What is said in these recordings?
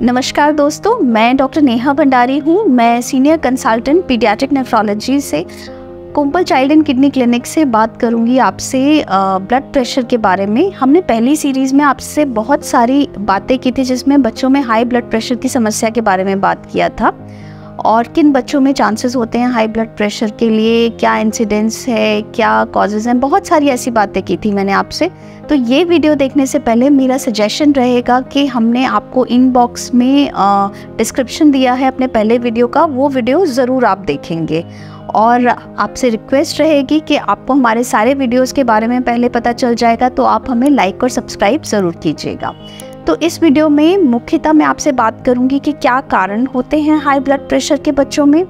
नमस्कार दोस्तों, मैं डॉक्टर नेहा भंडारी हूँ। मैं सीनियर कंसल्टेंट पीडियाट्रिक नेफ्रोलॉजी से कोम्पल चाइल्ड एंड किडनी क्लिनिक से बात करूँगी आपसे ब्लड प्रेशर के बारे में। हमने पहली सीरीज़ में आपसे बहुत सारी बातें की थी जिसमें बच्चों में हाई ब्लड प्रेशर की समस्या के बारे में बात किया था और किन बच्चों में चांसेस होते हैं हाई ब्लड प्रेशर के लिए, क्या इंसिडेंस है, क्या कॉजेज़ हैं, बहुत सारी ऐसी बातें की थी मैंने आपसे। तो ये वीडियो देखने से पहले मेरा सजेशन रहेगा कि हमने आपको इनबॉक्स में डिस्क्रिप्शन दिया है अपने पहले वीडियो का, वो वीडियो ज़रूर आप देखेंगे। और आपसे रिक्वेस्ट रहेगी कि आपको हमारे सारे वीडियोज़ के बारे में पहले पता चल जाएगा, तो आप हमें लाइक और सब्सक्राइब ज़रूर कीजिएगा। तो इस वीडियो में मुख्यतः मैं आपसे बात करूंगी कि क्या कारण होते हैं हाई ब्लड प्रेशर के बच्चों में,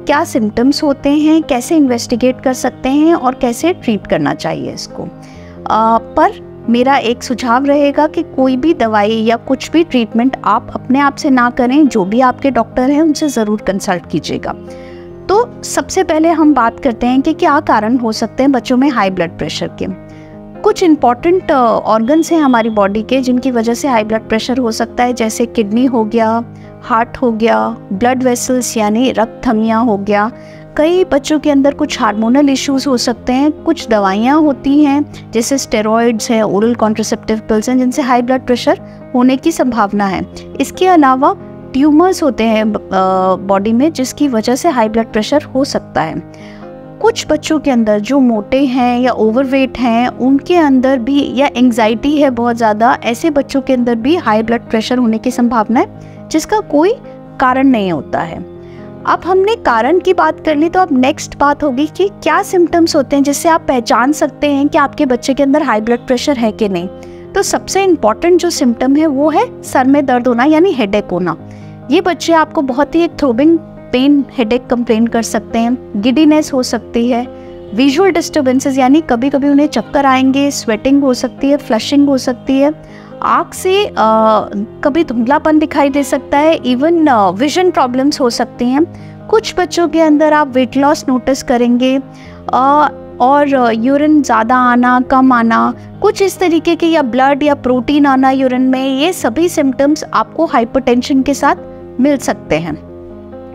क्या सिम्टम्स होते हैं, कैसे इन्वेस्टिगेट कर सकते हैं और कैसे ट्रीट करना चाहिए इसको। पर मेरा एक सुझाव रहेगा कि कोई भी दवाई या कुछ भी ट्रीटमेंट आप अपने आप से ना करें, जो भी आपके डॉक्टर हैं उनसे ज़रूर कंसल्ट कीजिएगा। तो सबसे पहले हम बात करते हैं कि क्या कारण हो सकते हैं बच्चों में हाई ब्लड प्रेशर के। कुछ इम्पॉर्टेंट ऑर्गन्स हैं हमारी बॉडी के जिनकी वजह से हाई ब्लड प्रेशर हो सकता है, जैसे किडनी हो गया, हार्ट हो गया, ब्लड वेसल्स यानी रक्त धमनियाँ हो गया। कई बच्चों के अंदर कुछ हार्मोनल इश्यूज हो सकते हैं, कुछ दवाइयाँ होती हैं जैसे स्टेरॉइड्स हैं, ओरल कॉन्ट्रासेप्टिव पिल्स हैं जिनसे हाई ब्लड प्रेशर होने की संभावना है। इसके अलावा ट्यूमर्स होते हैं बॉडी में जिसकी वजह से हाई ब्लड प्रेशर हो सकता है। कुछ बच्चों के अंदर जो मोटे हैं या ओवरवेट हैं उनके अंदर भी, या एंग्जाइटी है बहुत ज़्यादा, ऐसे बच्चों के अंदर भी हाई ब्लड प्रेशर होने की संभावना है जिसका कोई कारण नहीं होता है। अब हमने कारण की बात कर ली, तो अब नेक्स्ट बात होगी कि क्या सिम्टम्स होते हैं जिससे आप पहचान सकते हैं कि आपके बच्चे के अंदर हाई ब्लड प्रेशर है कि नहीं। तो सबसे इम्पॉर्टेंट जो सिम्टम है वो है सर में दर्द होना यानी हेडेक होना। ये बच्चे आपको बहुत ही एक थ्रोबिंग पेन हेडेक कंप्लेन कर सकते हैं, गिडीनेस हो सकती है, विजुअल डिस्टर्बेंसेस यानी कभी कभी उन्हें चक्कर आएंगे, स्वेटिंग हो सकती है, फ्लशिंग हो सकती है, आँख से कभी धुंधलापन दिखाई दे सकता है, इवन विजन प्रॉब्लम्स हो सकती हैं। कुछ बच्चों के अंदर आप वेट लॉस नोटिस करेंगे और यूरिन ज़्यादा आना, कम आना, कुछ इस तरीके के, या ब्लड या प्रोटीन आना यूरिन में। ये सभी सिम्टम्स आपको हाइपरटेंशन के साथ मिल सकते हैं।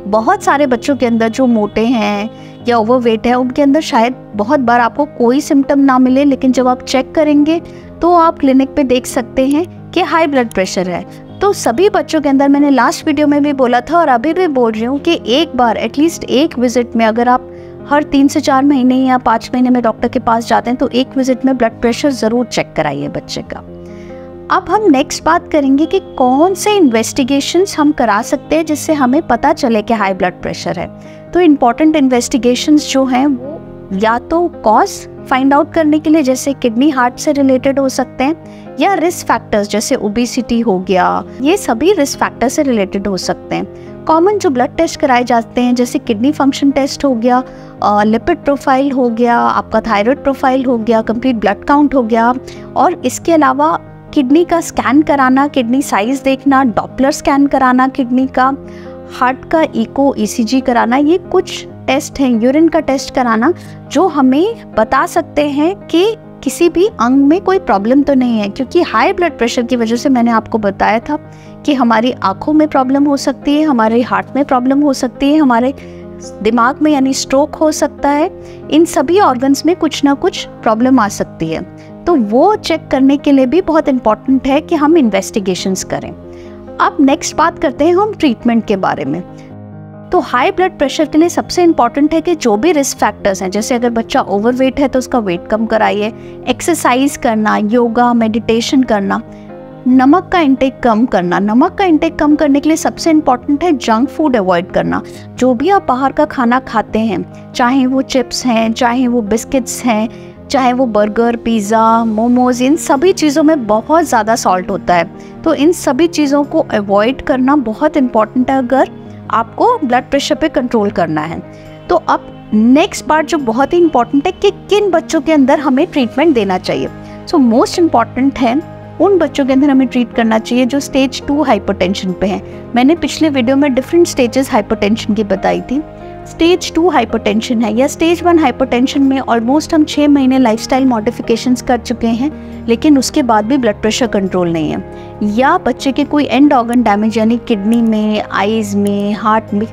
बहुत सारे बच्चों के अंदर जो मोटे हैं या ओवरवेट है उनके अंदर शायद बहुत बार आपको कोई सिम्टम ना मिले, लेकिन जब आप चेक करेंगे तो आप क्लिनिक पे देख सकते हैं कि हाई ब्लड प्रेशर है। तो सभी बच्चों के अंदर, मैंने लास्ट वीडियो में भी बोला था और अभी भी बोल रही हूँ कि एक बार एटलीस्ट एक विजिट में, अगर आप हर 3 से 4 महीने या 5 महीने में डॉक्टर के पास जाते हैं तो एक विजिट में ब्लड प्रेशर ज़रूर चेक कराइए बच्चे का। अब हम नेक्स्ट बात करेंगे कि कौन से इन्वेस्टिगेशंस हम करा सकते हैं जिससे हमें पता चले कि हाई ब्लड प्रेशर है। तो इम्पॉर्टेंट इन्वेस्टिगेशंस जो हैं वो या तो कॉज फाइंड आउट करने के लिए, जैसे किडनी हार्ट से रिलेटेड हो सकते हैं, या रिस्क फैक्टर्स जैसे ओबेसिटी हो गया, ये सभी रिस्क फैक्टर से रिलेटेड हो सकते हैं। कॉमन जो ब्लड टेस्ट कराए जाते हैं जैसे किडनी फंक्शन टेस्ट हो गया, लिपिड प्रोफाइल हो गया, आपका थायराइड प्रोफाइल हो गया, कंप्लीट ब्लड काउंट हो गया, और इसके अलावा किडनी का स्कैन कराना, किडनी साइज देखना, डॉपलर स्कैन कराना किडनी का, हार्ट का इको ईसीजी कराना, ये कुछ टेस्ट हैं, यूरिन का टेस्ट कराना, जो हमें बता सकते हैं कि किसी भी अंग में कोई प्रॉब्लम तो नहीं है। क्योंकि हाई ब्लड प्रेशर की वजह से मैंने आपको बताया था कि हमारी आँखों में प्रॉब्लम हो सकती है, हमारे हार्ट में प्रॉब्लम हो सकती है, हमारे दिमाग में यानी स्ट्रोक हो सकता है, इन सभी ऑर्गन्स में कुछ ना कुछ प्रॉब्लम आ सकती है। तो वो चेक करने के लिए भी बहुत इम्पॉर्टेंट है कि हम इन्वेस्टिगेशंस करें। अब नेक्स्ट बात करते हैं हम ट्रीटमेंट के बारे में। तो हाई ब्लड प्रेशर के लिए सबसे इम्पॉर्टेंट है कि जो भी रिस्क फैक्टर्स हैं, जैसे अगर बच्चा ओवरवेट है तो उसका वेट कम कराइए, एक्सरसाइज करना, योगा, मेडिटेशन करना, नमक का इंटेक कम करना। नमक का इंटेक कम करने के लिए सबसे इम्पॉर्टेंट है जंक फूड अवॉइड करना। जो भी आप बाहर का खाना खाते हैं, चाहे वो चिप्स हैं, चाहे वो बिस्किट्स हैं, चाहे वो बर्गर, पिज़्ज़ा, मोमोज, इन सभी चीज़ों में बहुत ज़्यादा सॉल्ट होता है। तो इन सभी चीज़ों को अवॉइड करना बहुत इम्पॉर्टेंट है अगर आपको ब्लड प्रेशर पे कंट्रोल करना है। तो अब नेक्स्ट पार्ट जो बहुत ही इम्पॉर्टेंट है कि किन बच्चों के अंदर हमें ट्रीटमेंट देना चाहिए। सो मोस्ट इम्पॉर्टेंट है उन बच्चों के अंदर हमें ट्रीट करना चाहिए जो स्टेज 2 हाइपरटेंशन पे हैं। मैंने पिछले वीडियो में डिफरेंट स्टेजेस हाइपरटेंशन की बताई थी। स्टेज 2 हाइपरटेंशन है या स्टेज 1 हाइपरटेंशन में ऑलमोस्ट हम 6 महीने लाइफस्टाइल मॉडिफिकेशंस कर चुके हैं, लेकिन उसके बाद भी ब्लड प्रेशर कंट्रोल नहीं है, या बच्चे के कोई एंड ऑर्गन डैमेज यानी किडनी में, आईज में, हार्ट में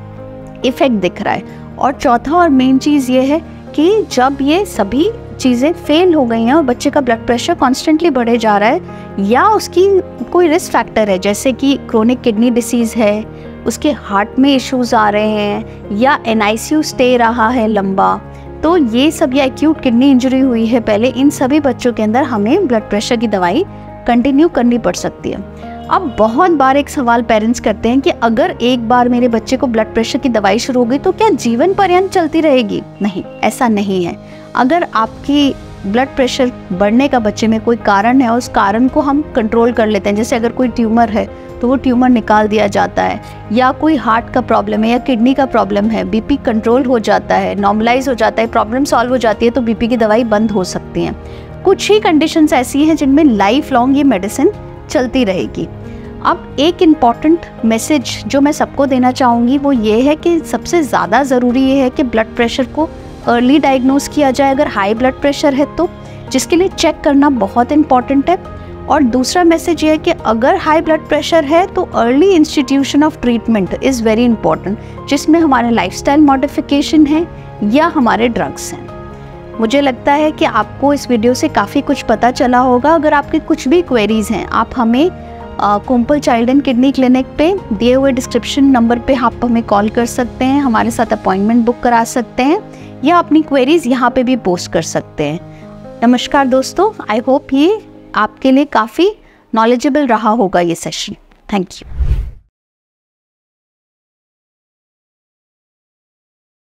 इफेक्ट दिख रहा है। और चौथा और मेन चीज़ ये है कि जब ये सभी चीज़ें फेल हो गई हैं और बच्चे का ब्लड प्रेशर कॉन्स्टेंटली बढ़े जा रहा है, या उसकी कोई रिस्क फैक्टर है जैसे कि क्रोनिक किडनी डिसीज़ है, उसके हार्ट में इश्यूज़ आ रहे हैं, या NICU स्टे रहा है लंबा, तो ये सब, या एक्यूट किडनी इंजरी हुई है पहले, इन सभी बच्चों के अंदर हमें ब्लड प्रेशर की दवाई कंटिन्यू करनी पड़ सकती है। अब बहुत बार एक सवाल पेरेंट्स करते हैं कि अगर एक बार मेरे बच्चे को ब्लड प्रेशर की दवाई शुरू हो गई तो क्या जीवन पर्यंत चलती रहेगी? नहीं, ऐसा नहीं है। अगर आपकी ब्लड प्रेशर बढ़ने का बच्चे में कोई कारण है और उस कारण को हम कंट्रोल कर लेते हैं, जैसे अगर कोई ट्यूमर है तो वो ट्यूमर निकाल दिया जाता है, या कोई हार्ट का प्रॉब्लम है या किडनी का प्रॉब्लम है, BP कंट्रोल हो जाता है, नॉर्मलाइज हो जाता है, प्रॉब्लम सॉल्व हो जाती है, तो BP की दवाई बंद हो सकती हैं। कुछ ही कंडीशंस ऐसी हैं जिनमें लाइफ लॉन्ग ये मेडिसिन चलती रहेगी। अब एक इम्पॉर्टेंट मैसेज जो मैं सबको देना चाहूँगी वो ये है कि सबसे ज़्यादा ज़रूरी ये है कि ब्लड प्रेशर को अर्ली डायग्नोज किया जाए अगर हाई ब्लड प्रेशर है तो, जिसके लिए चेक करना बहुत इम्पॉर्टेंट है। और दूसरा मैसेज ये है कि अगर हाई ब्लड प्रेशर है तो early institution of treatment is very important, जिसमें हमारे लाइफस्टाइल मॉडिफिकेशन है या हमारे ड्रग्स हैं। मुझे लगता है कि आपको इस वीडियो से काफ़ी कुछ पता चला होगा। अगर आपके कुछ भी क्वेरीज़ हैं, आप हमें कुंपल चाइल्ड एंड किडनी क्लिनिक पे दिए हुए डिस्क्रिप्शन नंबर पे आप हमें कॉल कर सकते हैं, हमारे साथ अपॉइंटमेंट बुक करा सकते हैं, या अपनी क्वेरीज़ यहाँ पे भी पोस्ट कर सकते हैं। नमस्कार दोस्तों, आई होप ये आपके लिए काफ़ी नॉलेजेबल रहा होगा ये सेशन। Thank you.